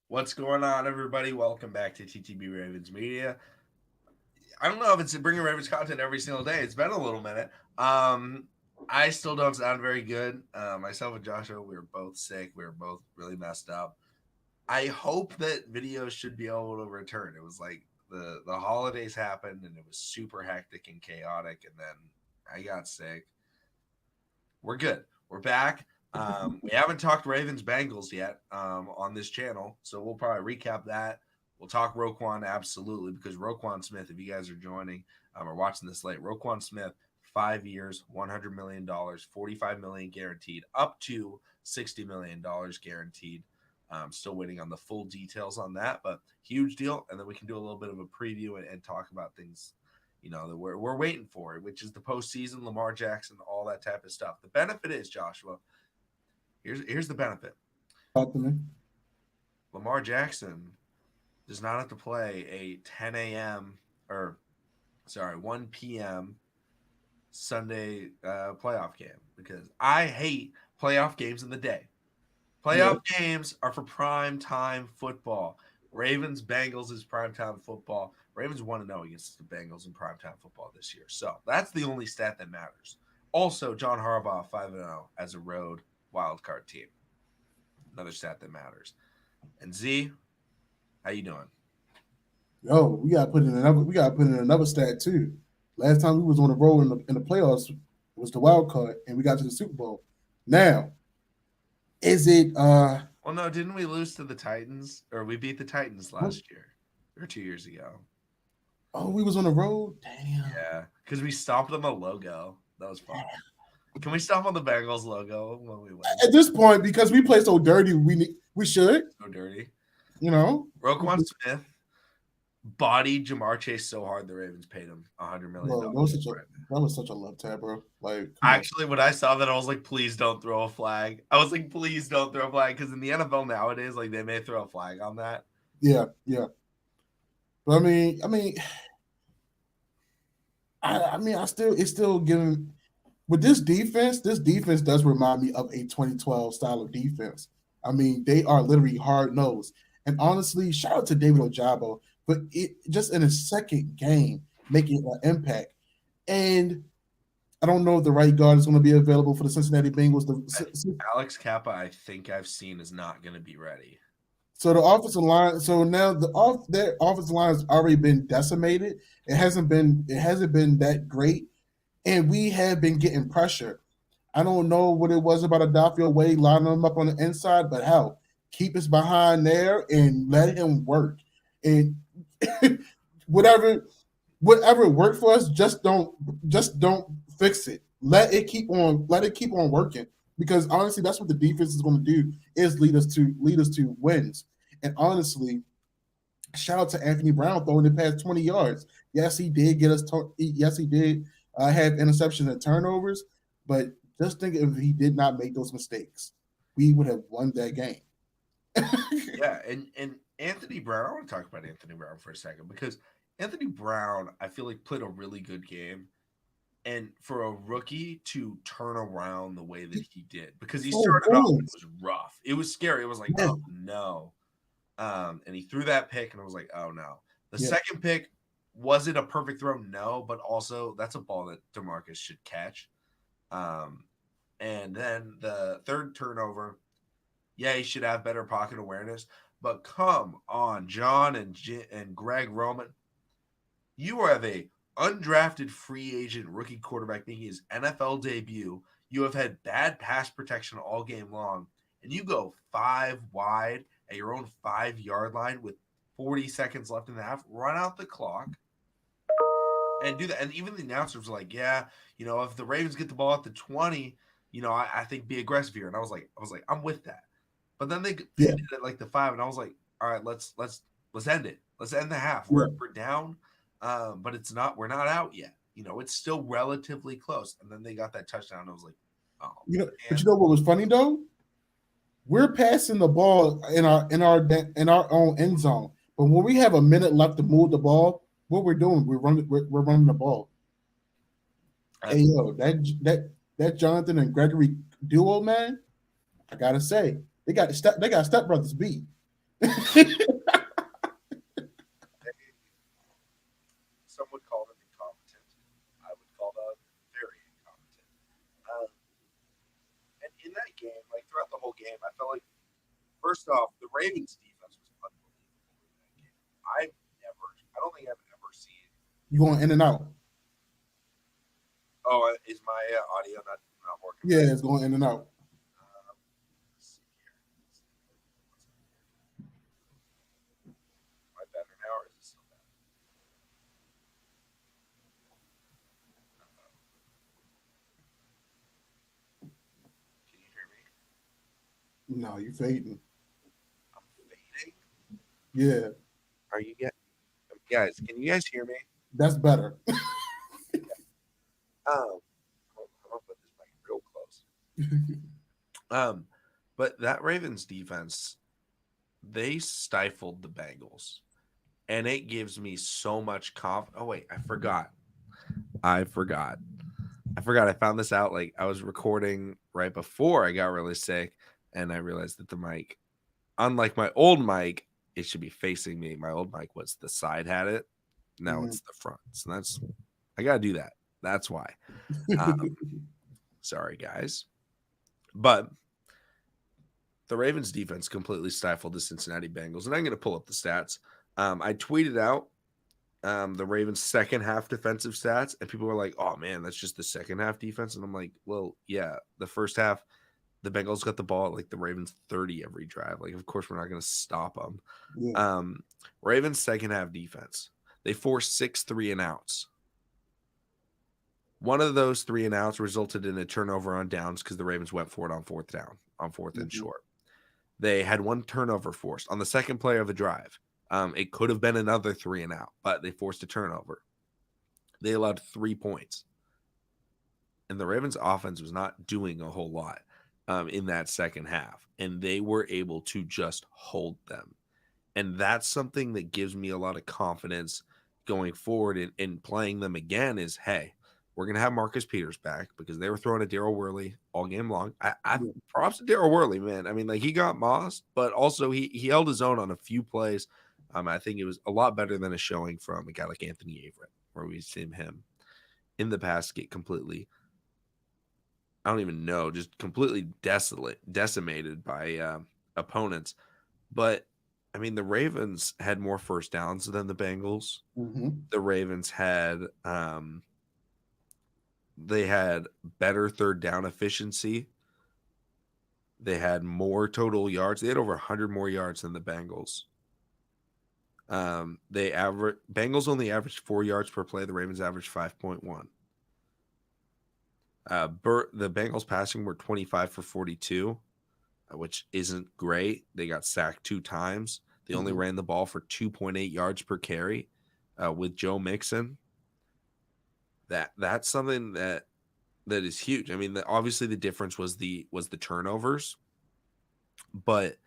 What's going on, everybody? Welcome back to TTB Ravens Media. I don't know if it's bringing Ravens content every single day. It's been a little minute. I still don't sound very good. Myself and Joshua, we were both sick. We were both really messed up. I hope that videos should be able to return. It was like the holidays happened and it was super hectic and chaotic, and then I got sick. We're good. We're back. We haven't talked Ravens Bengals yet on this channel, so we'll probably recap that. We'll talk Roquan absolutely because Roquan Smith, if you guys are joining or watching this late, Roquan Smith, 5 years, $100 million, 45 million guaranteed, up to $60 million guaranteed. Still waiting on the full details on that, but huge deal. And then we can do a little bit of a preview and talk about things that we're waiting for, which is the postseason, Lamar Jackson, all that type of stuff. The benefit is, Joshua, here's the benefit. Talk to me. Lamar Jackson does not have to play a 10 a.m. or 1 p.m. Sunday playoff game because I hate playoff games in the day. Playoff games are for prime time football. Ravens Bengals is primetime football. Ravens 1-0 against the Bengals in primetime football this year. So that's the only stat that matters. Also, John Harbaugh 5-0 as a road wildcard team. Another stat that matters. And Z, how you doing? Yo, we gotta put in another stat too. Last time we was on the road in the playoffs was the wild card and we got to the Super Bowl. Now, is it Well, no, didn't we lose to the Titans? Or we beat the Titans last year or 2 years ago? oh, we was on the road? Damn. Yeah, because we stopped on the logo. That was fun. Can we stop on the Bengals logo when we win? At this point, because we play so dirty, we should. So dirty. You know, Roquan Smith bodied Jamar Chase so hard the Ravens paid him $100 million. bro, that was such a love tab, bro. Like, Actually, when I saw that, I was like, please don't throw a flag. I was like, please don't throw a flag. Because in the NFL nowadays, like they may throw a flag on that. yeah. But it's still giving with this defense. This defense does remind me of a 2012 style of defense. I mean, they are literally hard nosed. And honestly, shout out to David Ojabo, but it just in his second game making an impact. And I don't know if the right guard is going to be available for the Cincinnati Bengals. Alex Kappa, I think I've seen, is not going to be ready. So the offensive line. So now their offensive line has already been decimated. It hasn't been that great, and we have been getting pressure. I don't know what it was about Adolfo Wade lining them up on the inside, but hell, keep us behind there and let him work. And whatever worked for us, just don't fix it. Let it keep on working. Because honestly, that's what the defense is going to do is lead us to wins. And honestly, shout out to Anthony Brown throwing the past 20 yards. Yes, he did get us. Yes, he did have interceptions and turnovers. But just think if he did not make those mistakes, we would have won that game. Yeah, and Anthony Brown. I want to talk about Anthony Brown for a second because Anthony Brown, I feel like played a really good game. And for a rookie to turn around the way that he did, because he started off, it was rough. It was scary. It was like, oh no. And he threw that pick, and I was like, oh no. The second pick, was it a perfect throw? No, but also that's a ball that DeMarcus should catch. And then the third turnover, yeah, he should have better pocket awareness. But come on, John and Greg Roman, you have a undrafted free agent rookie quarterback making his NFL debut. You have had bad pass protection all game long, and you go 5 wide at your own 5-yard line with 40 seconds left in the half. Run out the clock and do that. And even the announcers were like, yeah, if the Ravens get the ball at the 20, I think be aggressive here. And I was like, I'm with that. But then they did it at like the 5, and I was like, all right, let's end it. Let's end the half. We're down. But it's not. We're not out yet. It's still relatively close. And then they got that touchdown. And I was like, oh. But you know what was funny though? We're passing the ball in our own end zone. But when we have a minute left to move the ball, what we're doing, we're running the ball. Hey yo, that Jonathan and Gregory duo, man, I gotta say, they got stepbrothers beat. Some would call them incompetent. I would call them very incompetent. Um, and in that game, like throughout the whole game, I felt like first off, the Ravens defense was unbelievable in that game. I don't think I've ever seen. You going in and out? Oh, is my audio not working Yeah, better? it's going in and out. Let's see here. Am I better now, or is it still bad? Can you hear me? No, you fading. I'm fading. Yeah, Are you get guys? Can you guys hear me? that's better. I'm gonna put this mic real close. But that Ravens defense, they stifled the Bengals, and it gives me so much confidence. Oh wait, I forgot. I forgot. I found this out like I was recording right before I got really sick, and I realized that the mic, unlike my old mic, it should be facing me. My old mic was the side had it. Now Mhm. it's the front. So that's I gotta do that. That's why. Um, sorry guys. But the Ravens defense completely stifled the Cincinnati Bengals. And I'm gonna pull up the stats. I tweeted out the Ravens' second half defensive stats, and people were like, "Oh man, that's just the second half defense." And I'm like, "Well, yeah, the first half, the Bengals got the ball at like the Ravens 30 every drive. Like, of course, we're not going to stop them." Yeah. Ravens' second half defense, they forced 6 3-and-outs. One of those 3-and-outs resulted in a turnover on downs because the Ravens went for it on fourth down, on 4th and Mhm. short. They had one turnover forced on the second play of a drive. It could have been another 3-and-out, but they forced a turnover. They allowed 3 points. And the Ravens offense was not doing a whole lot in that second half. And they were able to just hold them. And that's something that gives me a lot of confidence going forward in playing them again is, hey, we're going to have Marcus Peters back because they were throwing at Daryl Worley all game long. I Yeah. props to Daryl Worley, man. I mean, like he got mossed, but also he held his own on a few plays. I think it was a lot better than a showing from a guy like Anthony Averett, where we've seen him in the past get completely, I don't even know, just completely decimated by opponents. But I mean, the Ravens had more first downs than the Bengals. Mhm. The Ravens had they had better third down efficiency. They had more total yards. They had over 100 more yards than the Bengals. Bengals only averaged 4 yards per play. The Ravens averaged 5.1. The Bengals passing were 25 for 42, which isn't great. They got sacked 2 times. They only Mhm. ran the ball for 2.8 yards per carry with Joe Mixon. That's something that is huge. I mean, obviously the difference was the turnovers, but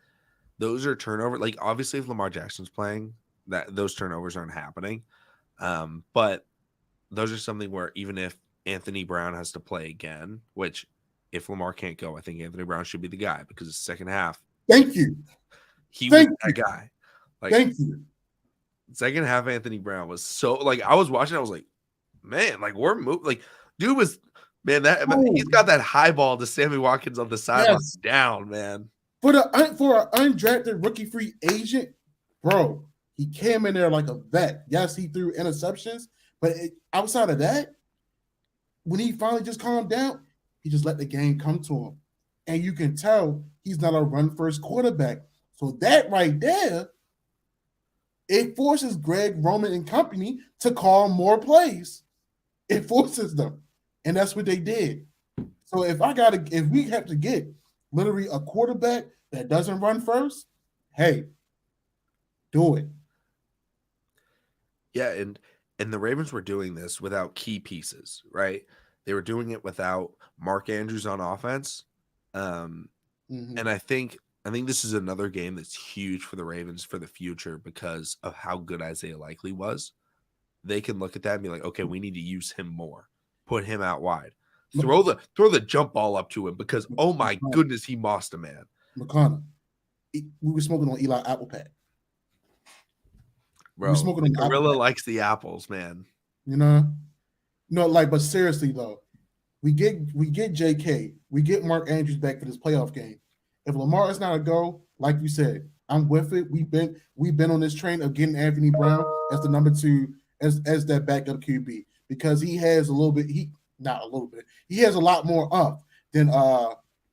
those are turnover. Like obviously, if Lamar Jackson's playing, that those turnovers aren't happening. But those are something where even if Anthony Brown has to play again, which if Lamar can't go, I think Anthony Brown should be the guy because the second half Thank you. he was Thank that you. guy. Like Thank you. second half Anthony Brown was so like I was watching, I was like, man, like we're moving. Like dude was man that Oh, he's got that high ball to Sammy Watkins on the sideline yes. down, man. For an undrafted rookie free agent, bro, he came in there like a vet. Yes, he threw interceptions, but outside of that, when he finally just calmed down, he just let the game come to him. And you can tell he's not a run first quarterback. So that right there, it forces Greg Roman and company to call more plays. It forces them. And that's what they did. So if we have to get literally a quarterback that doesn't run first, hey, do it. Yeah, and the Ravens were doing this without key pieces, right? They were doing it without Mark Andrews on offense. Um, Mm-hmm. and I think this is another game that's huge for the Ravens for the future because of how good Isaiah Likely was. They can look at that and be like, okay, we need to use him more. Put him out wide. Throw the jump ball up to him because oh my McConnell. goodness, he mossed a man. McConnell. we were smoking on Eli Apple Pack. We were Bro, smoking the on the Apple gorilla Pack. likes the apples, man. You know, no, like, but seriously though, we get J.K. We get Mark Andrews back for this playoff game. If Lamar is not a go, like you said, I'm with it. We've been on this train of getting Anthony Brown as the number two, as that backup QB, because he has a little bit. He not a little bit. He has a lot more up than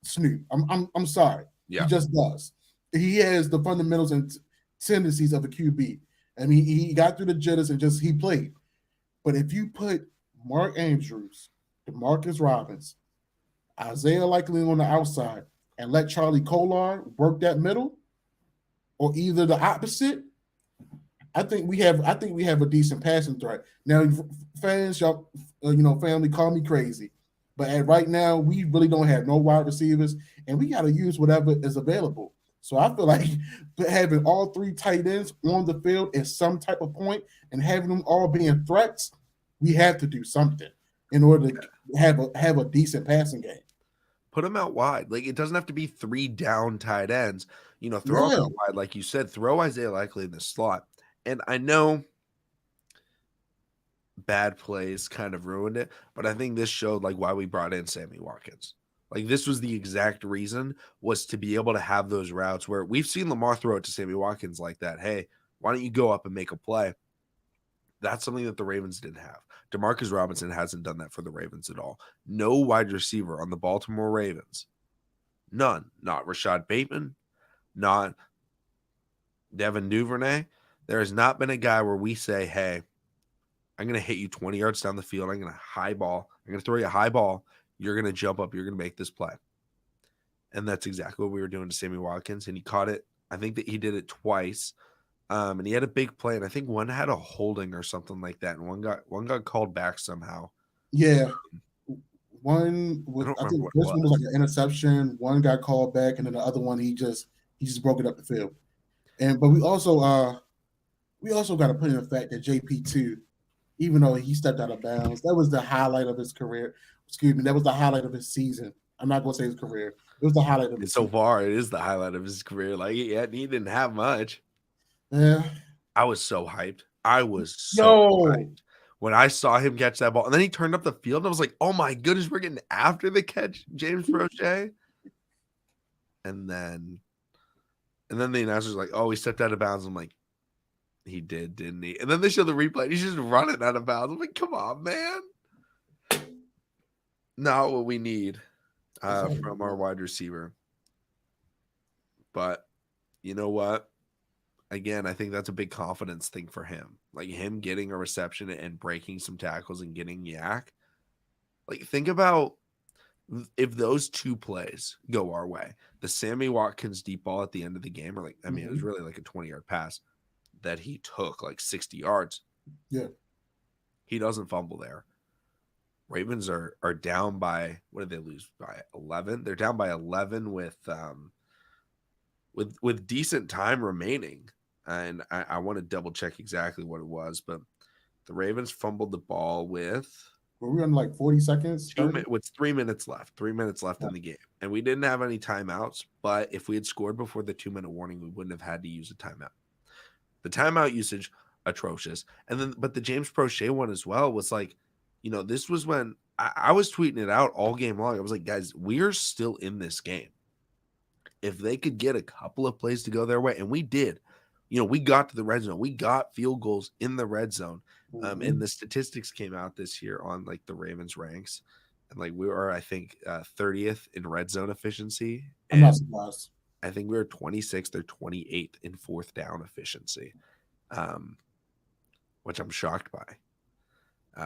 Snoop. I'm sorry. He Yeah. just does. He has the fundamentals and tendencies of a QB. I mean, he got through the jitters and just he played. But if you put Mark Andrews, Demarcus Robbins, Isaiah Likely on the outside, and let Charlie Kolar work that middle, or either the opposite, I think we have a decent passing threat. Now, fans, y'all, family, call me crazy, but right now we really don't have no wide receivers, and we got to use whatever is available. So I feel like having all three tight ends on the field at some type of point and having them all being threats, we have to do something in order to have a decent passing game. Put him out wide. Like, it doesn't have to be 3 down tight ends. Throw him Yeah, out wide, like you said. Throw Isaiah Likely in the slot. And I know bad plays kind of ruined it, but I think this showed like why we brought in Sammy Watkins. Like, this was the exact reason, was to be able to have those routes where we've seen Lamar throw it to Sammy Watkins like that. Hey, why don't you go up and make a play? That's something that the Ravens didn't have. Demarcus Robinson hasn't done that for the Ravens at all. No wide receiver on the Baltimore Ravens. None. Not Rashad Bateman, not Devin Duvernay. There has not been a guy where we say, hey, I'm going to hit you 20 yards down the field. I'm going to high ball. I'm going to throw you a high ball. You're going to jump up. You're going to make this play. And that's exactly what we were doing to Sammy Watkins. And he caught it. I think that he did it twice. And he had a big play. And I think one had a holding or something like that. And one got called back somehow. yeah. I don't I remember think what the it first one was was. like an interception. One got called back, and then the other one he just broke it up the field. But we also got to put in the fact that JP2, even though he stepped out of bounds, that was the highlight of his career. Excuse me, that was the highlight of his season. I'm not going to say his career. It was the highlight of And his so season. far, it is the highlight of his career. Like, he didn't have much. Yeah. I was so hyped. I was so Yo. hyped when I saw him catch that ball. And then he turned up the field, and I was like, oh my goodness, we're getting after the catch, James Prochet. And then the announcer's like, oh, he stepped out of bounds. I'm like, he did, didn't he? And then they show the replay. He's just running out of bounds. I'm like, come on, man. Not what we need from our wide receiver. But you know what? Again, I think that's a big confidence thing for him. Like, him getting a reception and breaking some tackles and getting yak. Like, think about if those two plays go our way. The Sammy Watkins deep ball at the end of the game, it was really like a 20-yard pass that he took like 60 yards. Yeah. He doesn't fumble there. Ravens are down by, what did they lose by? 11. They're down by 11 with decent time remaining. And I want to double check exactly what it was, but the Ravens fumbled the ball with Were we on like 40 seconds? 30? with 3 minutes left. 3 minutes left in the game. And we didn't have any timeouts, but if we had scored before the 2-minute warning, we wouldn't have had to use a timeout. The timeout usage, atrocious. And then, but the James Prochet one as well was like, this was when I was tweeting it out all game long. I was like, guys, we're still in this game. If they could get a couple of plays to go their way, and we did, we got to the red zone. We got field goals in the red zone. And the statistics came out this year on like the Ravens ranks. And like we were, I think, 30th in red zone efficiency. I'm not surprised. I think we were 26th or 28th in fourth down efficiency, which I'm shocked by.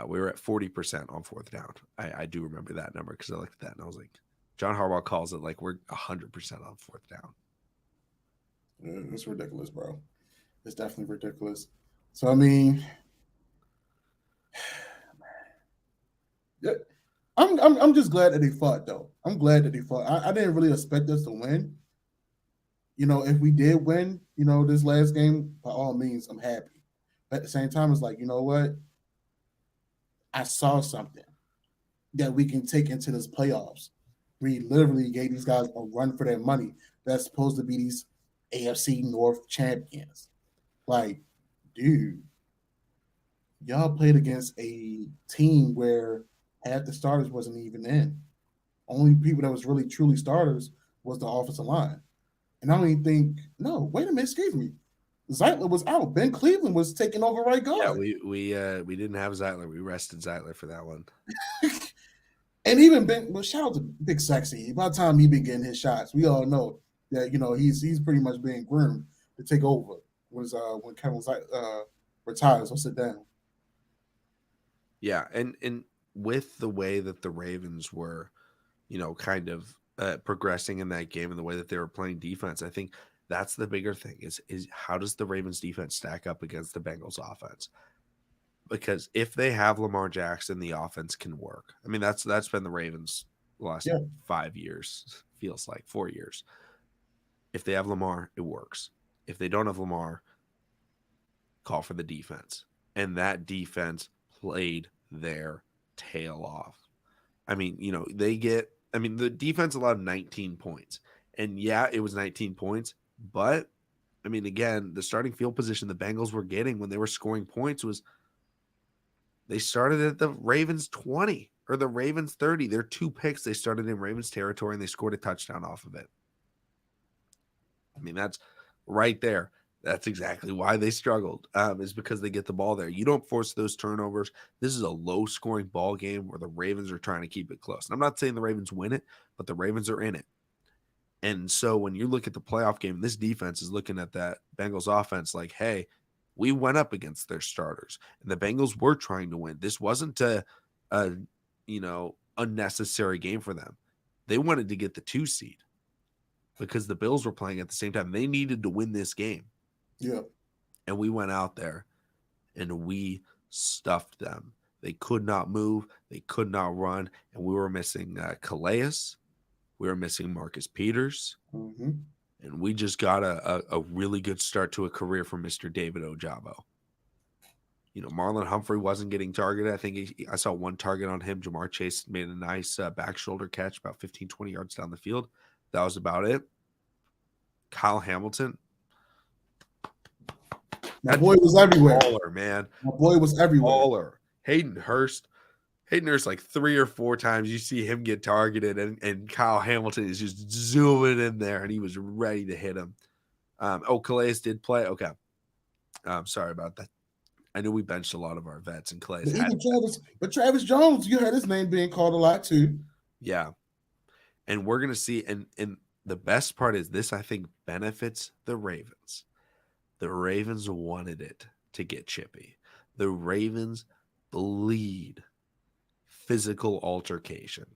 We were at 40% on fourth down. I do remember that number because I looked at that and I was like, John Harbaugh calls it like we're 100% on fourth down. It's ridiculous, bro. It's definitely ridiculous. So, I mean, yeah, I'm just glad that they fought, though. I'm glad that they fought. I didn't really expect us to win. If we did win, this last game, by all means, I'm happy. But at the same time, it's like, you know what? I saw something that we can take into this playoffs. We literally gave these guys a run for their money. That's supposed to be these AFC North champions. Like, dude, y'all played against a team where half the starters wasn't even in. Only people that was really truly starters was the offensive line. And I don't even think, no, wait a minute, excuse me. Zeitler was out. Ben Cleveland was taking over right Yeah, guard. we didn't have Zeitler. We rested Zeitler for that one. And even Ben, well, shout out to Big Sexy. By the time he been getting his shots, we all know that he's pretty much being groomed to take over when Kevin retires. So sit down. Yeah, and with the way that the Ravens were, kind of progressing in that game and the way that they were playing defense, I think that's the bigger thing is how does the Ravens defense stack up against the Bengals offense? Because if they have Lamar Jackson, the offense can work. I mean, that's been the Ravens the last Yeah. 5 years, feels like 4 years. If they have Lamar, it works. If they don't have Lamar, call for the defense. And that defense played their tail off. I mean, the defense allowed 19 points. And yeah, it was 19 points, but I mean, again, the starting field position the Bengals were getting when they were scoring points was they started at the Ravens 20 or the Ravens 30. Their 2 picks, they started in Ravens territory and they scored a touchdown off of it. I mean, that's right there. That's exactly why they struggled, is because they get the ball there. You don't force those turnovers. This is a low-scoring ball game where the Ravens are trying to keep it close. And I'm not saying the Ravens win it, but the Ravens are in it. And so when you look at the playoff game, this defense is looking at that Bengals offense like, hey, we went up against their starters, and the Bengals were trying to win. This wasn't a unnecessary game for them. They wanted to get the 2 seed because the Bills were playing at the same time. They needed to win this game. Yeah. And we went out there and we stuffed them. They could not move. They could not run. And we were missing Calais. We were missing Marcus Peters. Mm-hmm. And we just got a really good start to a career from Mr. David Ojabo. Marlon Humphrey wasn't getting targeted. I think I saw 1 target on him. Jamar Chase made a nice back shoulder catch about 15, 20 yards down the field. That was about it. Kyle Hamilton. My boy was everywhere. Baller, man. My boy was everywhere. Baller. Hayden Hurst, like 3 or 4 times you see him get targeted, and Kyle Hamilton is just zooming in there, and he was ready to hit him. Calais did play. Okay. Sorry about that. I knew we benched a lot of our vets, and Calais had but Travis Jones, you heard his name being called a lot too. Yeah. And we're going to see, and the best part is this, I think, benefits the Ravens. The Ravens wanted it to get chippy. The Ravens bleed physical altercation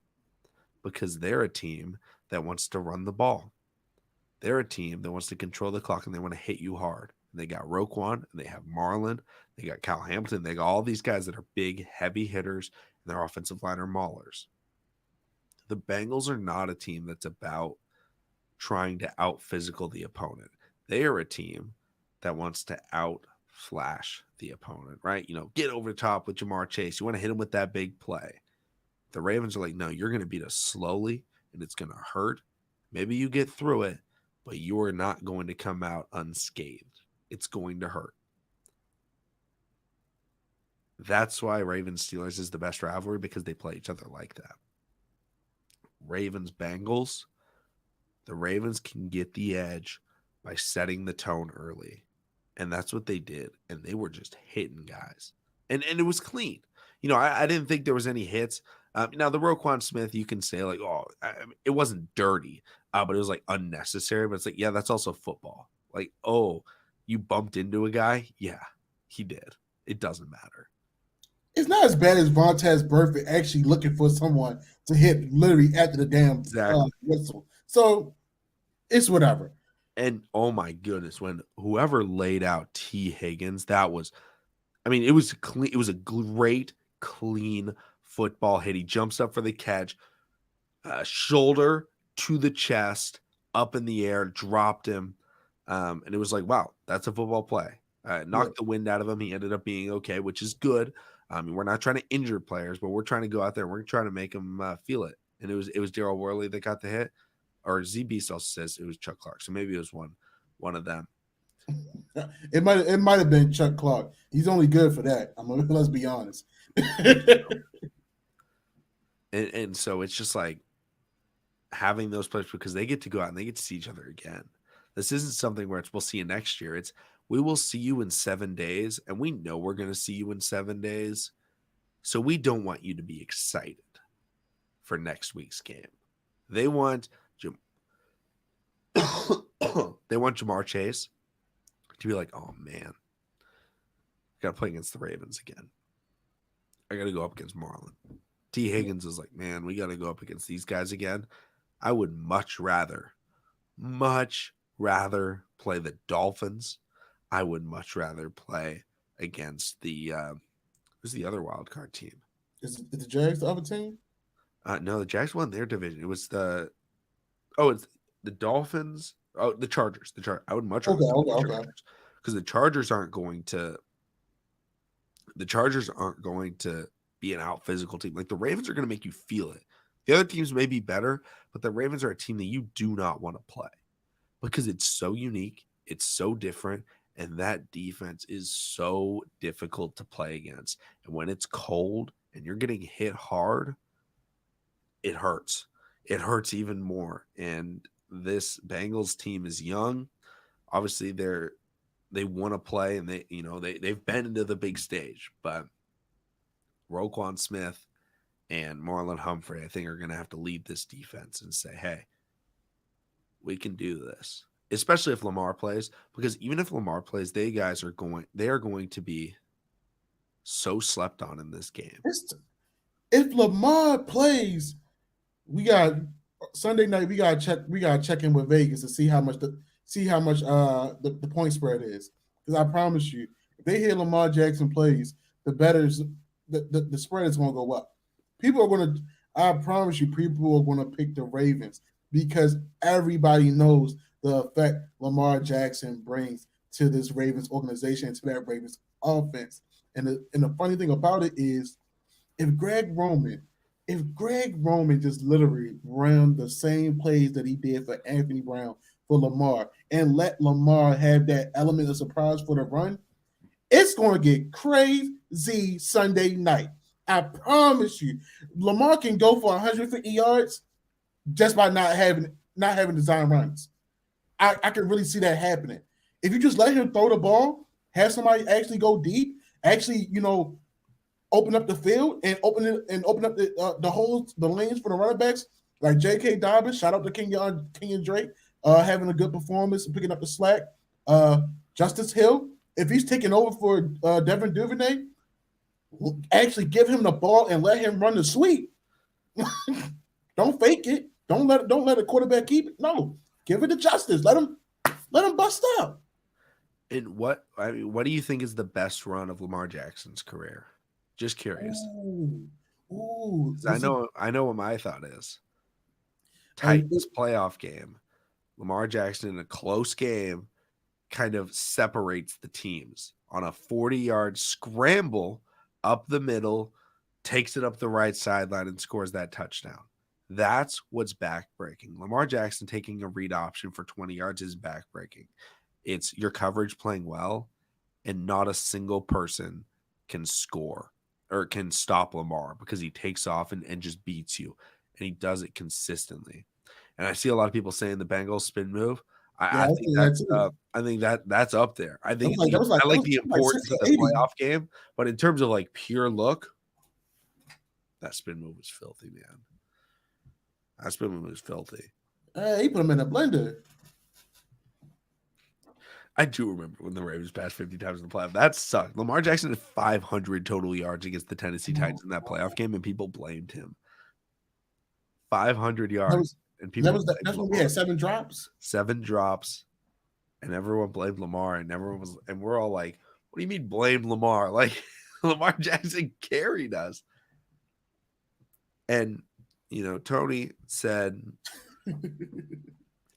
because they're a team that wants to run the ball. They're a team that wants to control the clock, and they want to hit you hard. And they got Roquan, and they have Marlon, they got Kyle Hamilton, they got all these guys that are big, heavy hitters, and their offensive line are maulers. The Bengals are not a team that's about trying to out-physical the opponent. They are a team that wants to out-flash the opponent, right? Get over the top with Jamar Chase. You want to hit him with that big play. The Ravens are like, no, you're going to beat us slowly, and it's going to hurt. Maybe you get through it, but you are not going to come out unscathed. It's going to hurt. That's why Ravens-Steelers is the best rivalry, because they play each other like that. Ravens-Bengals, the Ravens can get the edge by setting the tone early. And that's what they did. And they were just hitting guys. And it was clean. I didn't think there was any hits. Now, the Roquan Smith, you can say like, it wasn't dirty, but it was like unnecessary. But it's like, yeah, that's also football. Like, you bumped into a guy? Yeah, he did. It doesn't matter. It's not as bad as Vontaze Burfict actually looking for someone to hit literally after the damn whistle. So it's whatever. And oh my goodness, when whoever laid out T. Higgins, it was clean. It was a great, clean football hit. He jumps up for the catch, shoulder to the chest, up in the air, dropped him. And it was like, wow, that's a football play. Knocked the wind out of him. He ended up being okay, which is good. We're not trying to injure players, but we're trying to go out there and we're trying to make them feel it. And it was Daryl Worley that got the hit, or ZB still says it was Chuck Clark. So maybe it was one. one of them. It might have been Chuck Clark. He's only good for that. Let's be honest. And so it's just like having those players because they get to go out and they get to see each other again. This isn't something where it's we'll see you next year. It's we will see you in 7 days, and we know we're going to see you in 7 days. So we don't want you to be excited for next week's game. They want they want Jamar Chase to be like, oh man, I got to play against the Ravens again. I got to go up against Marlon. T. Higgins is like, man, we got to go up against these guys again. I would much rather play the Dolphins. I would much rather play against the who's the other wild card team? Is the Jags the other team? No, the Jags won their division. It was it's the Dolphins. Oh, the Chargers. I would much rather okay. Because the Chargers aren't going to be an out physical team. Like the Ravens are going to make you feel it. The other teams may be better, but the Ravens are a team that you do not want to play because it's so unique, it's so different, and that defense is so difficult to play against. And when it's cold and you're getting hit hard, it hurts. It hurts even more. And this Bengals team is young. Obviously, they want to play, and they've been into the big stage, but Roquan Smith and Marlon Humphrey, I think, are going to have to lead this defense and say, hey, we can do this, especially if Lamar plays, because even if Lamar plays, they are going to be so slept on in this game. If Lamar plays, we got Sunday night. We got to check in with Vegas to see how much the point spread is. Because I promise you, if they hear Lamar Jackson plays, the spread is going to go up. I promise you, people are going to pick the Ravens because everybody knows the effect Lamar Jackson brings to this Ravens organization, to that Ravens offense. And the funny thing about it is, if Greg Roman just literally ran the same plays that he did for Anthony Brown for Lamar and let Lamar have that element of surprise for the run, it's going to get crazy Sunday night. I promise you, Lamar can go for 150 yards just by not having design runs. I can really see that happening. If you just let him throw the ball, have somebody actually go deep, actually, open up the field and open up the holes, the lanes for the running backs, like J.K. Dobbins. Shout out to Kenyon Drake, having a good performance and picking up the slack. Justice Hill, if he's taking over for Devin Duvernay, actually give him the ball and let him run the sweep. Don't fake it. Don't let a quarterback keep it. No, give it to Justice. Let him bust out. And what do you think is the best run of Lamar Jackson's career? Just curious. Ooh. I know what my thought is. Titans playoff game. Lamar Jackson in a close game kind of separates the teams on a 40-yard scramble up the middle, takes it up the right sideline and scores that touchdown. That's what's backbreaking. Lamar Jackson taking a read option for 20 yards is backbreaking. It's your coverage playing well, and not a single person can score or can stop Lamar because he takes off and just beats you, and he does it consistently. And I see a lot of people saying the Bengals spin move. I think that's up there. I think I like the importance of the playoff game, but in terms of like pure look, that spin move was filthy, man. That spin move was filthy. He put him in a blender. I do remember when the Ravens passed 50 times in the playoff. That sucked. Lamar Jackson had 500 total yards against the Tennessee Titans in that playoff game, and people blamed him. 500 yards. That's when we had 7 drops. 7 drops, and everyone blamed Lamar, and we're all like, "What do you mean blame Lamar? Like Lamar Jackson carried us." And Tony said,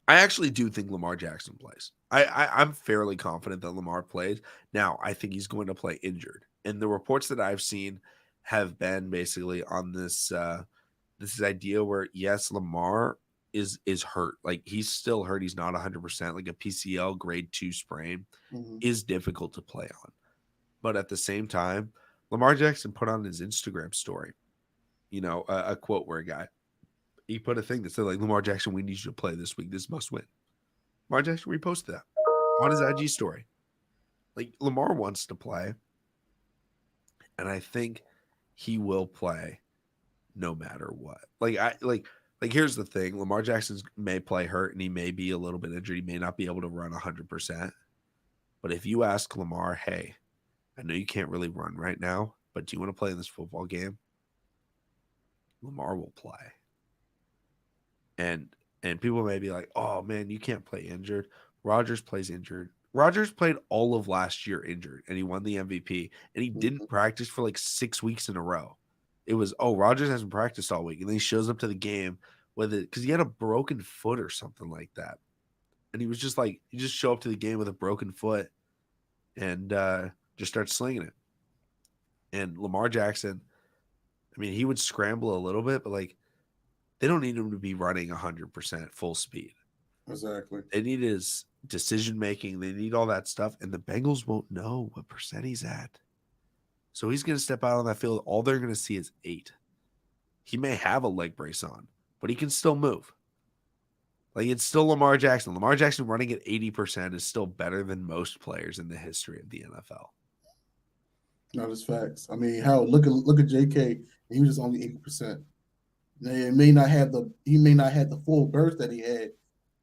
"I actually do think Lamar Jackson plays. I'm fairly confident that Lamar plays. Now, I think he's going to play injured, and the reports that I've seen have been basically on this idea where yes, Lamar is hurt. Like he's still hurt. He's not 100%. Like a PCL grade 2 sprain Mhm. is difficult to play on. But at the same time, Lamar Jackson put on his Instagram story, a quote where he put a thing that said like, Lamar Jackson, we need you to play this week. This must win. Lamar Jackson reposted that on his IG story. Like Lamar wants to play, and I think he will play no matter what. Like here's the thing: Lamar Jackson may play hurt, and he may be a little bit injured. He may not be able to run 100%. But if you ask Lamar, hey, I know you can't really run right now, but do you want to play in this football game? Lamar will play. And people may be like, oh man, you can't play injured. Rodgers plays injured. Rodgers played all of last year injured, and he won the MVP, and he didn't practice for like 6 weeks in a row. It was, Rodgers hasn't practiced all week, and then he shows up to the game with it because he had a broken foot or something like that. And he was just like, he just show up to the game with a broken foot and just start slinging it. And Lamar Jackson, I mean, he would scramble a little bit, but like they don't need him to be running 100% full speed. Exactly. They need his decision making. They need all that stuff, and the Bengals won't know what percent he's at. So he's going to step out on that field. All they're going to see is 8. He may have a leg brace on, but he can still move. Like it's still Lamar Jackson. Lamar Jackson running at 80% is still better than most players in the history of the NFL. No, that's facts. I mean, hell, look at JK. He was just only 80%. He may not have the full burst that he had,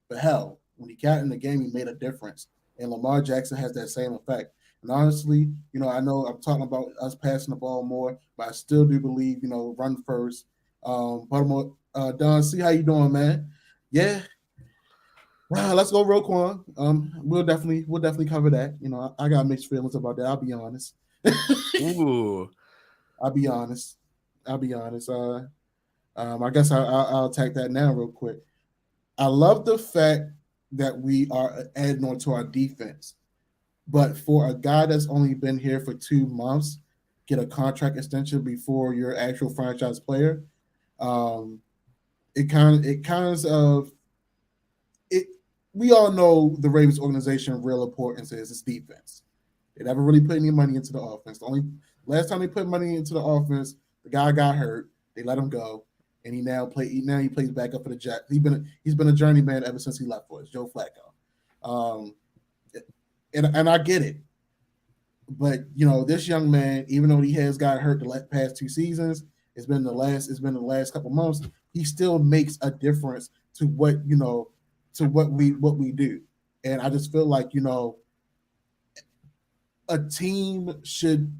but hell, when he got in the game, he made a difference. And Lamar Jackson has that same effect. And honestly, I know I'm talking about us passing the ball more, but I still do believe, run first. Baltimore, Don, see how you doing, man? Yeah. Let's go, Roquan. We'll definitely cover that. I got mixed feelings about that. I'll be honest. Ooh. I'll be honest. I guess I'll attack that now real quick. I love the fact that we are adding on to our defense, but for a guy that's only been here for 2 months, get a contract extension before your actual franchise player, it kind of it. We all know the Ravens organization real importance is its defense. They never really put any money into the offense. The only last time they put money into the offense, the guy got hurt. They let him go, and he plays back up for the Jets. He's been a journeyman ever since he left for us, Joe Flacco. And I get it, but this young man, even though he has got hurt the past 2 seasons, it's been the last couple months. He still makes a difference to what we do, and I just feel like a team shouldn't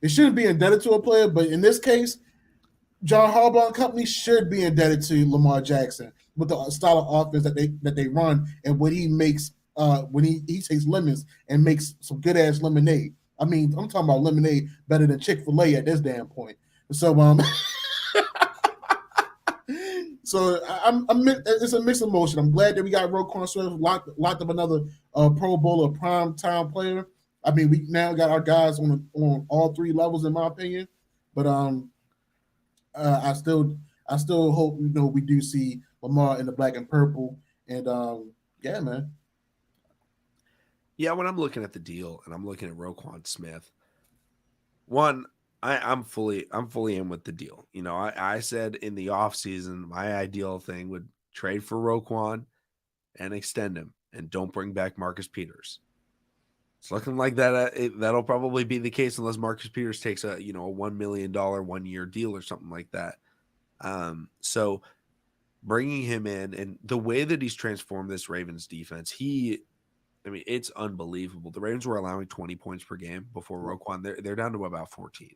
be indebted to a player, but in this case, John Harbaugh and company should be indebted to Lamar Jackson with the style of offense that they run and what he makes when he takes lemons and makes some good ass lemonade. I mean, I'm talking about lemonade better than Chick-fil-A at this damn point. So it's a mixed emotion. I'm glad that we got Roquan Smith locked up another Pro Bowler prime time player. I mean, we now got our guys on all 3 levels, in my opinion. But I still hope we do see Lamar in the black and purple. And yeah, man. Yeah, when I'm looking at the deal and I'm looking at Roquan Smith, one, I'm fully in with the deal. I said in the offseason, my ideal thing would trade for Roquan and extend him and don't bring back Marcus Peters. It's looking like that'll probably be the case unless Marcus Peters takes a $1 million 1-year deal or something like that. So bringing him in and the way that he's transformed this Ravens defense, it's unbelievable. The Ravens were allowing 20 points per game before Roquan. They're down to about 14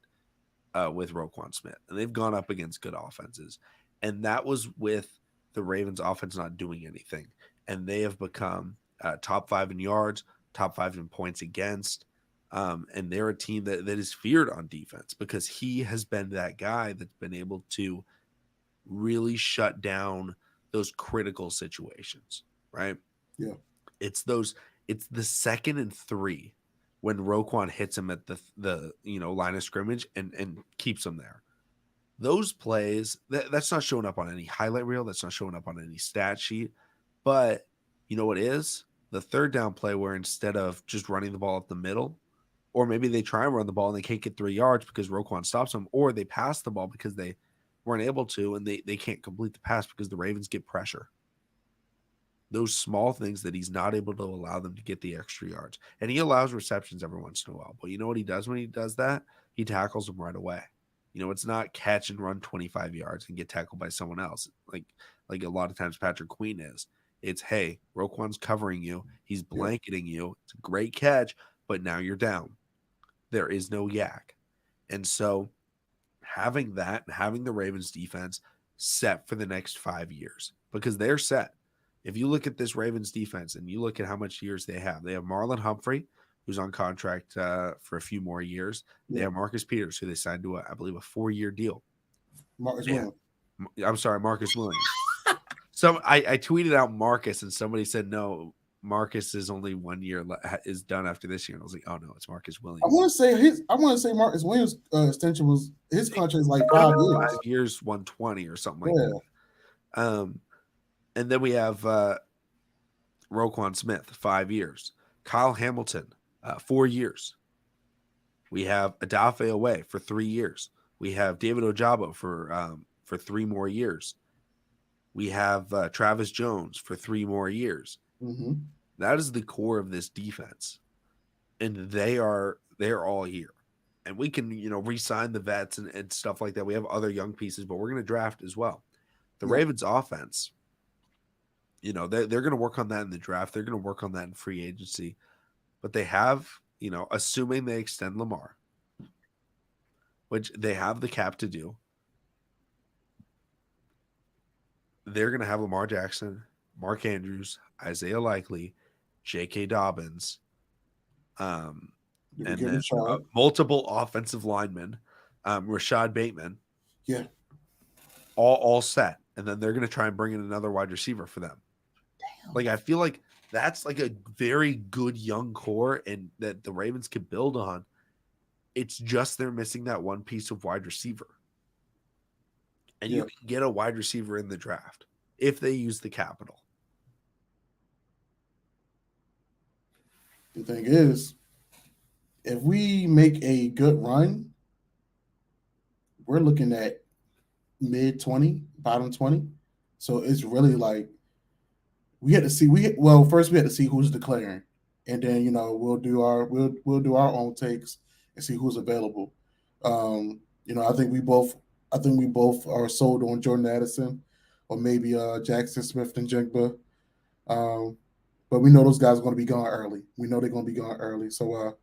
with Roquan Smith, and they've gone up against good offenses. And that was with the Ravens offense not doing anything. And they have become top 5 in yards, top 5 in points against. And they're a team that is feared on defense because he has been that guy that's been able to really shut down those critical situations, right? Yeah. It's the 2nd and 3 when Roquan hits him at the line of scrimmage and keeps him there. those plays, that's not showing up on any highlight reel. That's not showing up on any stat sheet. But you know what is? The third down play where instead of just running the ball up the middle, or maybe they try and run the ball and they can't get 3 yards because Roquan stops them, or they pass the ball because they weren't able to and they can't complete the pass because the Ravens get pressure. Those small things that he's not able to allow them to get the extra yards. And he allows receptions every once in a while. But you know what he does when he does that? He tackles them right away. You know, it's not catch and run 25 yards and get tackled by someone else. Like a lot of times Patrick Queen is. It's, hey, Roquan's covering you. He's blanketing you. It's a great catch, but now you're down. There is no yak. And so having that and having the Ravens defense set for the next 5 years, because they're set. If you look at this Ravens defense and you look at how much years they have Marlon Humphrey, who's on contract for a few more years. They have Marcus Peters, who they signed to, I believe, a 4-year deal. Marcus Williams. I'm sorry, Marcus Williams. I tweeted out Marcus, and somebody said, no, Marcus is only 1 year is done after this year. And I was like, oh no, it's Marcus Williams. I want to say Marcus Williams' extension was his contract is like 5 years. 5 years, 120 or something like that. And then we have Roquan Smith, 5 years. Kyle Hamilton, 4 years. We have Adafe Away for 3 years. We have David Ojabo for 3 more years. We have Travis Jones for 3 more years. Mm-hmm. That is the core of this defense, and they're all here. And we can re-sign the vets and stuff like that. We have other young pieces, but we're going to draft as well. The Ravens offense, they're going to work on that in the draft. They're going to work on that in free agency. But they have, assuming they extend Lamar, which they have the cap to do, they're going to have Lamar Jackson, Mark Andrews, Isaiah Likely, J.K. Dobbins, and then multiple offensive linemen, Rashad Bateman. Yeah. All set. And then they're going to try and bring in another wide receiver for them. Damn. Like, I feel like that's like a very good young core and that the Ravens could build on. It's just they're missing that one piece of wide receiver. And you can get a wide receiver in the draft if they use the capital. The thing is, if we make a good run, we're looking at mid 20, bottom 20. So it's really like we had to see. First we had to see who's declaring, and then we'll do our own takes and see who's available. I think we both are sold on Jordan Addison or maybe Jackson Smith and Jigba. But we know those guys are going to be gone early. We know they're going to be gone early. So,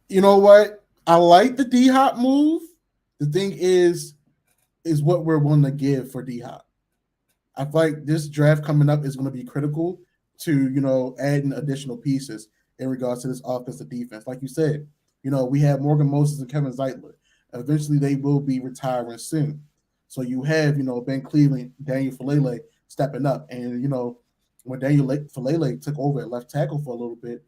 you know what? I like the D-Hop move. The thing is what we're willing to give for D-Hop. I feel like this draft coming up is going to be critical to, adding additional pieces in regards to this offensive defense. Like you said, we have Morgan Moses and Kevin Zeitler. Eventually, they will be retiring soon. So you have, Ben Cleveland, Daniel Falele stepping up. And, when Daniel Falele took over at left tackle for a little bit,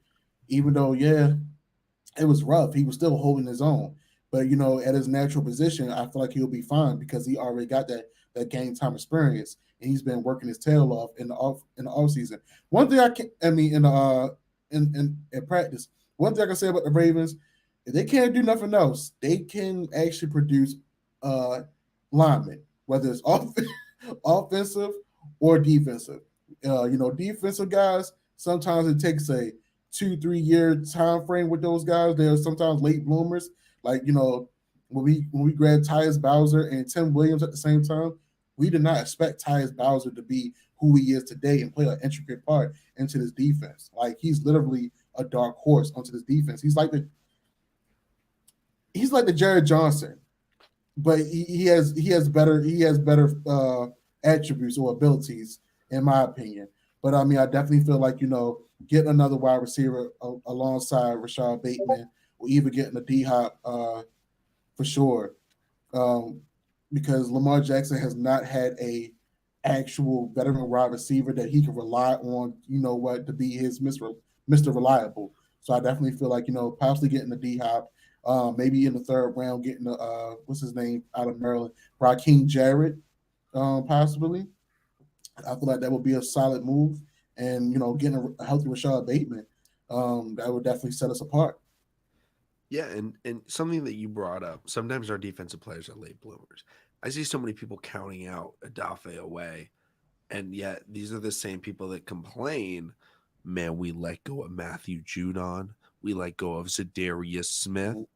even though, it was rough, he was still holding his own. But, at his natural position, I feel like he'll be fine because he already got that game time experience. And he's been working his tail off in the off season. One thing in practice, one thing I can say about the Ravens, if they can't do nothing else, they can actually produce linemen, whether it's offensive or defensive. Defensive guys, sometimes it takes a 2-3 year time frame with those guys. They're sometimes late bloomers. Like, when we grabbed Tyus Bowser and Tim Williams at the same time, we did not expect Tyus Bowser to be who he is today and play an intricate part into this defense. Like, he's literally a dark horse onto this defense. He's like the Jared Johnson, but he has better attributes or abilities, in my opinion. But I definitely feel like get another wide receiver alongside Rashad Bateman, or even getting a D-Hop for sure, because Lamar Jackson has not had a actual veteran wide receiver that he can rely on. To be his Mr. Reliable. So I definitely feel like possibly getting a D-Hop Maybe in the third round, getting what's his name out of Maryland, Raheem Jarrett, possibly. I feel like that would be a solid move, and getting a healthy Rashad Bateman, that would definitely set us apart. Yeah, and something that you brought up, sometimes our defensive players are late bloomers. I see so many people counting out Adafe away, and yet these are the same people that complain, man, we let go of Matthew Judon, we let go of Zadarius Smith. It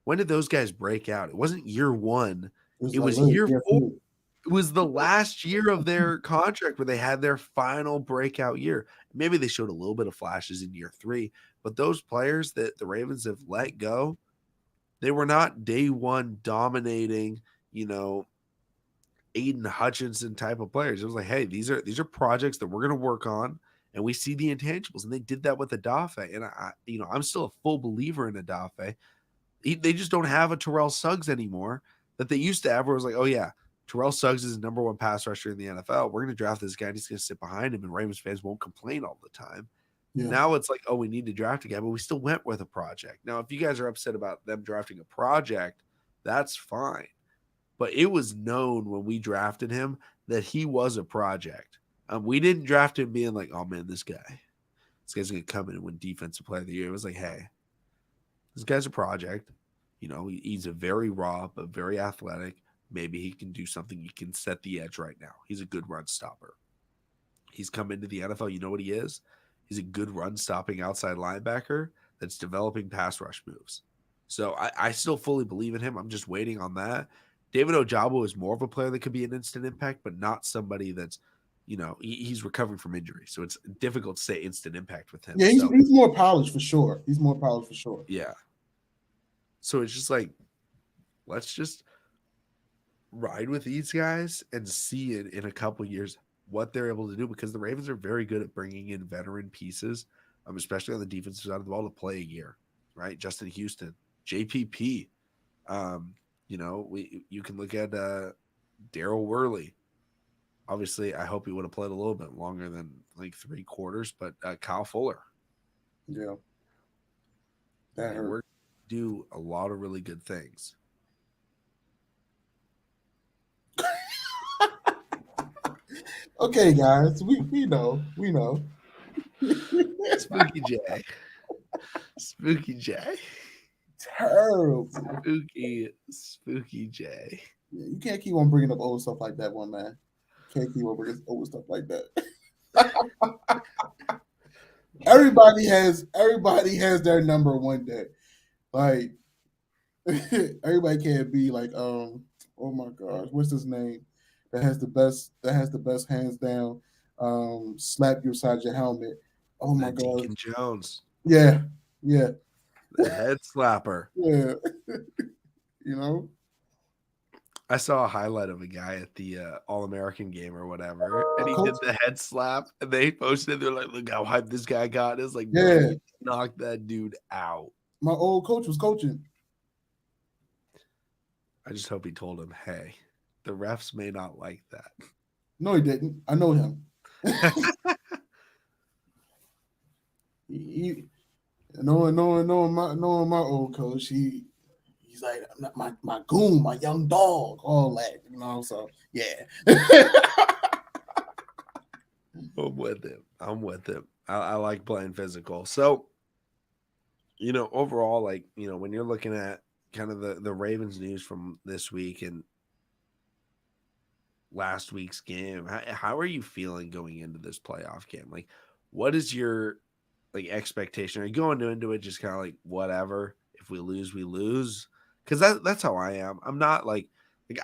When did those guys break out? It wasn't year one, was it like was literally year year four. two. It was the last year of their contract where they had their final breakout year. Maybe they showed a little bit of flashes in year three, but those players that the Ravens have let go, they were not day one dominating, you know, Aiden Hutchinson type of players. It was like, hey, these are projects that we're going to work on, and we see the intangibles, and they did that with Adafe. And I'm still a full believer in Adafe. They just don't have a Terrell Suggs anymore that they used to have. Where it was like, oh yeah, Terrell Suggs is the number one pass rusher in the NFL. We're going to draft this guy, and he's going to sit behind him, and Ravens fans won't complain all the time. Yeah, Now it's like, oh, we need to draft a guy, but we still went with a project. Now, if you guys are upset about them drafting a project, that's fine. But it was known when we drafted him that he was a project. We didn't draft him being like, oh man, this guy's gonna come in and win defensive player of the year. It was like, hey, this guy's a project. He's a very raw but very athletic. Maybe he can do something. He can set the edge right now. He's a good run stopper. He's come into the NFL. You know what he is? He's a good run stopping outside linebacker that's developing pass rush moves. So I still fully believe in him. I'm just waiting on that. David Ojabo is more of a player that could be an instant impact, but not somebody that's, he's recovering from injury. So it's difficult to say instant impact with him. yeah, So he's more polished for sure. He's more polished for sure. yeah. So it's just like, let's just ride with these guys and see in a couple years what they're able to do, because the Ravens are very good at bringing in veteran pieces, especially on the defensive side of the ball, to play a year, right? Justin Houston, JPP. You can look at Daryl Worley. Obviously, I hope he would have played a little bit longer than like 3/4, but Kyle Fuller. Yeah, that And hurt. we're do a lot of really good things. Okay, guys, we know. Spooky J. Spooky J. Terrible. Spooky J. Yeah, you can't keep on bringing up old stuff like that, one man. Can't keep on bringing old stuff like that. Everybody has their number one day. Like everybody can't be like, oh my gosh, what's his name? That has the best hands down, slap you beside your helmet. Oh my god. Deacon Jones, Yeah, yeah, the head slapper. yeah. You know? I saw a highlight of a guy at the All-American game or whatever, and he Coach, did the head slap, and they posted it. They're like, look how hyped this guy got. It's like, bro, yeah. you knocked that dude out. My old coach was coaching. I just hope he told him, hey, the refs may not like that. No, he didn't. I know him. he, knowing my old coach, he's like, I'm not my goon, my young dog, all that, So yeah. I'm with him. I like playing physical. So, overall, like, when you're looking at kind of the Ravens news from this week and last week's game, how are you feeling going into this playoff game? Like, what is your like expectation? Are you going into it just kind of like whatever? If we lose, we lose. Because that's how I am. I'm not like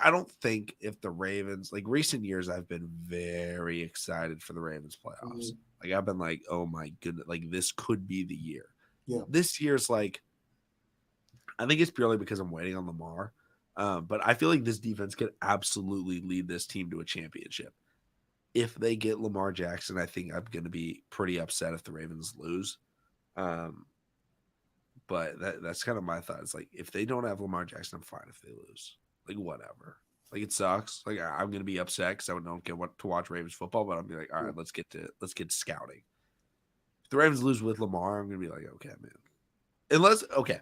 I don't think if the Ravens, like recent years, I've been very excited for the Ravens playoffs. Mhm. Like I've been like, oh my goodness, like this could be the year. Yeah. This year's like, I think it's purely because I'm waiting on Lamar. But I feel like this defense could absolutely lead this team to a championship. If they get Lamar Jackson, I think I'm going to be pretty upset if the Ravens lose. But that's kind of my thoughts. Like, if they don't have Lamar Jackson, I'm fine if they lose. Like, whatever. Like, it sucks. Like, I'm going to be upset because I don't get to watch Ravens football. But I'll be like, all right, let's get to scouting. If the Ravens lose with Lamar, I'm going to be like, okay, man, Unless okay,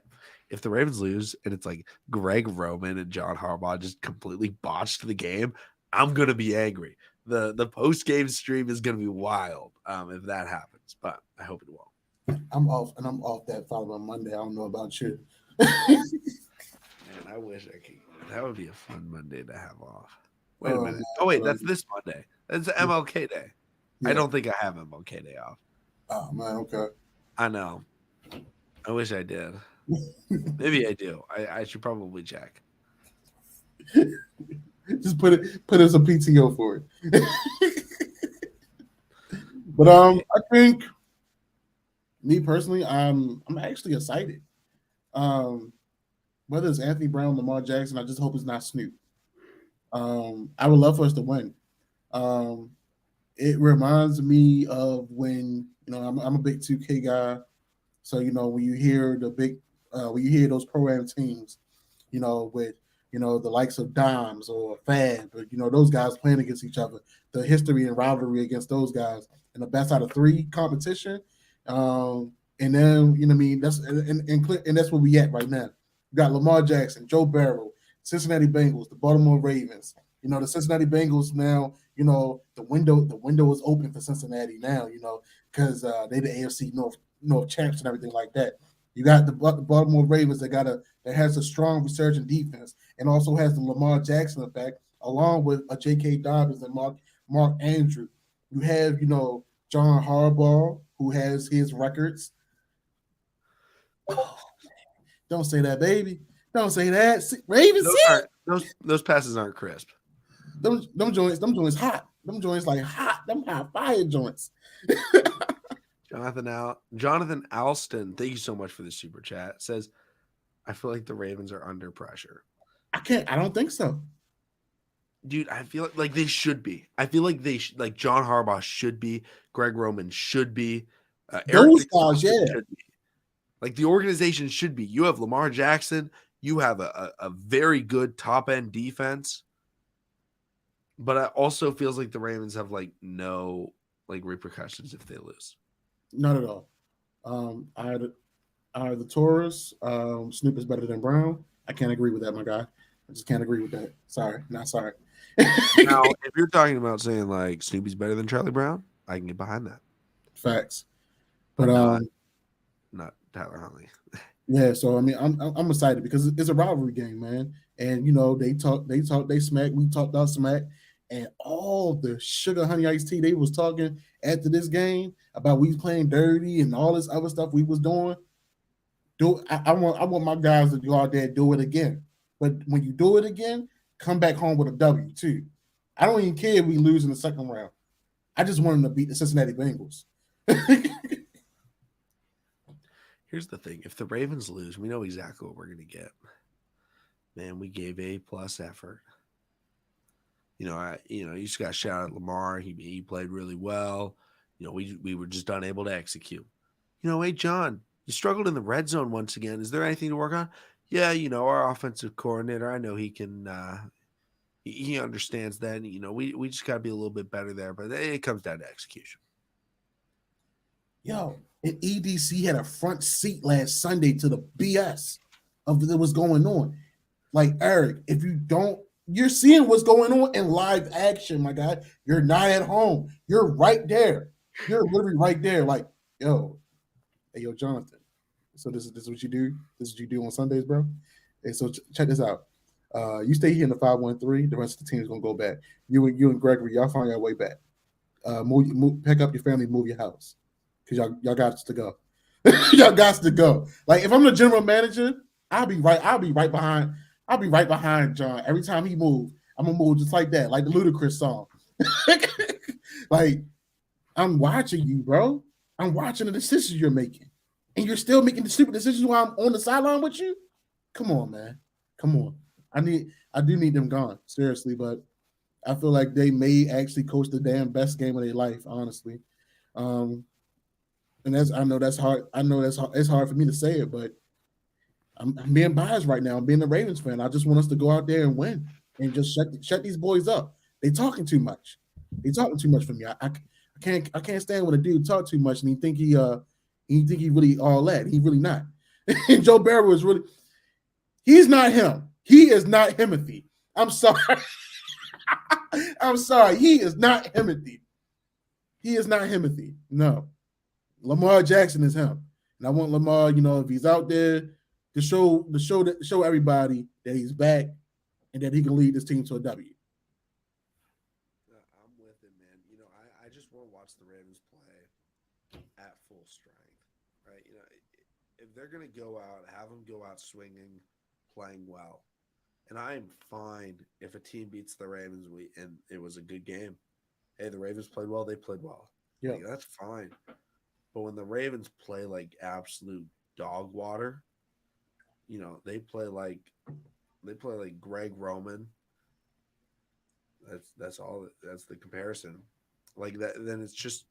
if the Ravens lose and it's like Greg Roman and John Harbaugh just completely botched the game, I'm gonna be angry. The post game stream is gonna be wild if that happens, but I hope it won't. I'm off that following Monday. I don't know about you. Man, I wish I could. That would be a fun Monday to have off. Wait a minute. Oh wait, that's this Monday. That's MLK Day. Yeah. I don't think I have MLK Day off. Oh man, okay. I know. I wish I did. Maybe I do. I should probably check. Just put in some PTO for it. But I think me personally, I'm actually excited. Whether it's Anthony Brown, Lamar Jackson, I just hope it's not Snoop. I would love for us to win. It reminds me of when I'm a big 2K guy, so when you hear when you hear those program teams, with the likes of Dimes or Fab, but those guys playing against each other, the history and rivalry against those guys, and the best out of three competition. And then what I mean, that's and that's where we at right now. You got Lamar Jackson, Joe Burrow, Cincinnati Bengals, the Baltimore Ravens. The Cincinnati Bengals now, the window is open for Cincinnati now, because they the AFC North champs and everything like that. You got the Baltimore Ravens that has a strong resurgent defense and also has the Lamar Jackson effect, along with a J.K. Dobbins and Mark Andrew. You have, John Harbaugh, who has his records. Oh, don't say that, baby. Don't say that. Ravens. Those passes aren't crisp. Them joints hot. Them joints like hot. Them hot fire joints. Jonathan Alston, thank you so much for the super chat. Says, I feel like the Ravens are under pressure. I don't think so. Dude, I feel like they should be. I feel like like John Harbaugh should be. Greg Roman should be. Those guys, yeah. Should be. Like the organization should be. You have Lamar Jackson. You have a very good top end defense. But it also feels like the Ravens have no repercussions if they lose. Not at all. I the Taurus. Snoop is better than Brown. I can't agree with that, my guy. I just can't agree with that. Sorry, not sorry. Now, if you're talking about saying Snoopy's better than Charlie Brown, I can get behind that. Facts. But not Tyler Huntley. Yeah, so I mean, I'm excited because it's a rivalry game, man. And they smack. We talked our smack, and all the sugar honey iced tea they was talking after this game about we playing dirty and all this other stuff we was doing. I want my guys to go out there and do it again. But when you do it again, come back home with a W too. I don't even care if we lose in the second round. I just want them to beat the Cincinnati Bengals. Here's the thing. If the Ravens lose, we know exactly what we're going to get. Man, we gave A+ effort. You just got to shout out Lamar. He played really well. We were just unable to execute. Hey, John, you struggled in the red zone once again. Is there anything to work on? Yeah, our offensive coordinator, I know he can he understands that. We just got to be a little bit better there, but it comes down to execution. Yo, and EDC had a front seat last Sunday to the BS of what was going on. Like, Eric, if you don't, you're seeing what's going on in live action, my guy. You're not at home. You're right there. You're literally right there. Like, hey, yo, Jonathan. So this is what you do? This is what you do on Sundays, bro? And so check this out. You stay here in the 513. The rest of the team is going to go back. You and Gregory, y'all find your way back. Pack up your family, move your house. Because y'all got to go. Y'all got to go. Like, if I'm the general manager, I'll be right behind John. Every time he moves, I'm gonna move just like that, like the Ludacris song. Like, I'm watching you, bro. I'm watching the decisions you're making. And you're still making the stupid decisions while I'm on the sideline with you? Come on, man. Come on. I do need them gone, seriously, but I feel like they may actually coach the damn best game of their life, honestly. And I know that's hard. It's hard for me to say it, but I'm being biased right now. I'm being a Ravens fan. I just want us to go out there and win and just shut these boys up. They talking too much. They talking too much for me. I can't stand when a dude talk too much and he think he really all that. He really not. And Joe Barry was really, he's not him. He is not Himothy. I'm sorry. I'm sorry. He is not Himothy. He is not Himothy. No. Lamar Jackson is him. And I want Lamar, if he's out there, to show everybody that he's back and that he can lead this team to a W. I'm with it, man. I just want to watch the Ravens play at full strength, right? If they're going to go out, have them go out swinging, playing well. And I am fine if a team beats the Ravens and it was a good game. Hey, the Ravens played well, they played well. Yeah, like, that's fine. But when the Ravens play like absolute dog water, they play like Greg Roman. That's all. That's the comparison. Like that, then it's just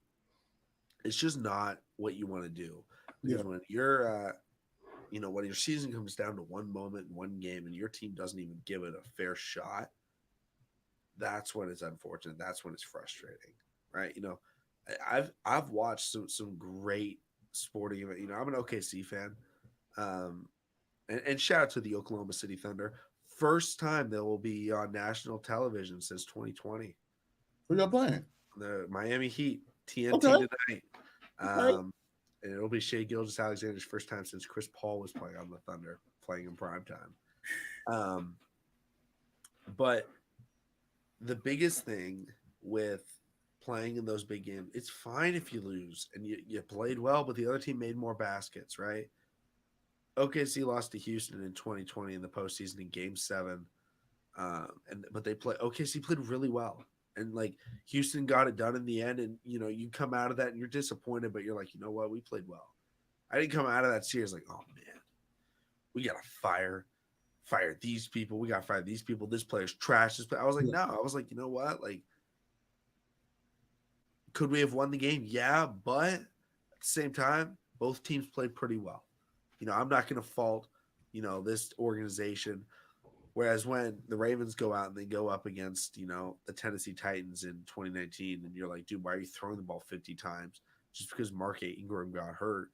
not what you want to do. Because when you're, when your season comes down to one moment, one game, and your team doesn't even give it a fair shot, that's when it's unfortunate. That's when it's frustrating, right? I've watched some great sporting event. I'm an OKC fan, and shout out to the Oklahoma City Thunder. First time they will be on national television since 2020. Who y'all playing? The Miami Heat, TNT tonight. And it'll be Shai Gilgeous-Alexander's first time since Chris Paul was playing on the Thunder, playing in primetime. But the biggest thing with playing in those big games, it's fine if you lose and you played well, but the other team made more baskets, right? OKC lost to Houston in 2020 in the postseason in Game 7, but OKC played really well, and like Houston got it done in the end. And you come out of that and you're disappointed, but you're like, you know what, we played well. I didn't come out of that series like, oh man, we gotta fire these people. We gotta fire these people. This player's trash. I was like, no. I was like, you know what, like, could we have won the game? Yeah, but at the same time, both teams played pretty well. I'm not going to fault, this organization. Whereas when the Ravens go out and they go up against, the Tennessee Titans in 2019, and you're like, dude, why are you throwing the ball 50 times just because Mark Ingram got hurt?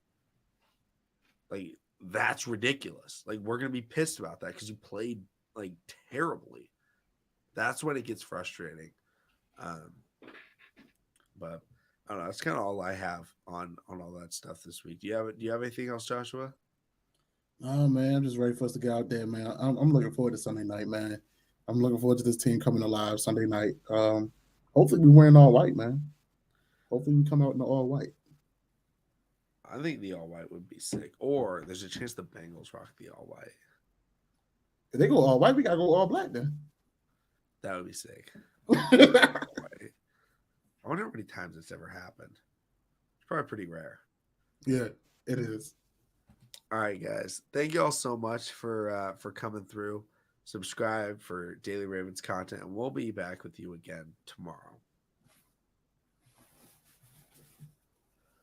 Like, that's ridiculous. Like, we're going to be pissed about that because you played, like, terribly. That's when it gets frustrating. But I don't know. That's kind of all I have on all that stuff this week. Do you have anything else, Joshua? Oh man, I'm just ready for us to get out there, man. I'm looking forward to Sunday night, man. I'm looking forward to this team coming alive Sunday night. Hopefully we wearing all white, man. Hopefully we come out in the all white. I think the all white would be sick. Or there's a chance the Bengals rock the all white. If they go all white, we gotta go all black then. That would be sick. I wonder how many times it's ever happened. It's probably pretty rare. Yeah, it is. All right, guys. Thank you all so much for coming through. Subscribe for Daily Ravens content, and we'll be back with you again tomorrow.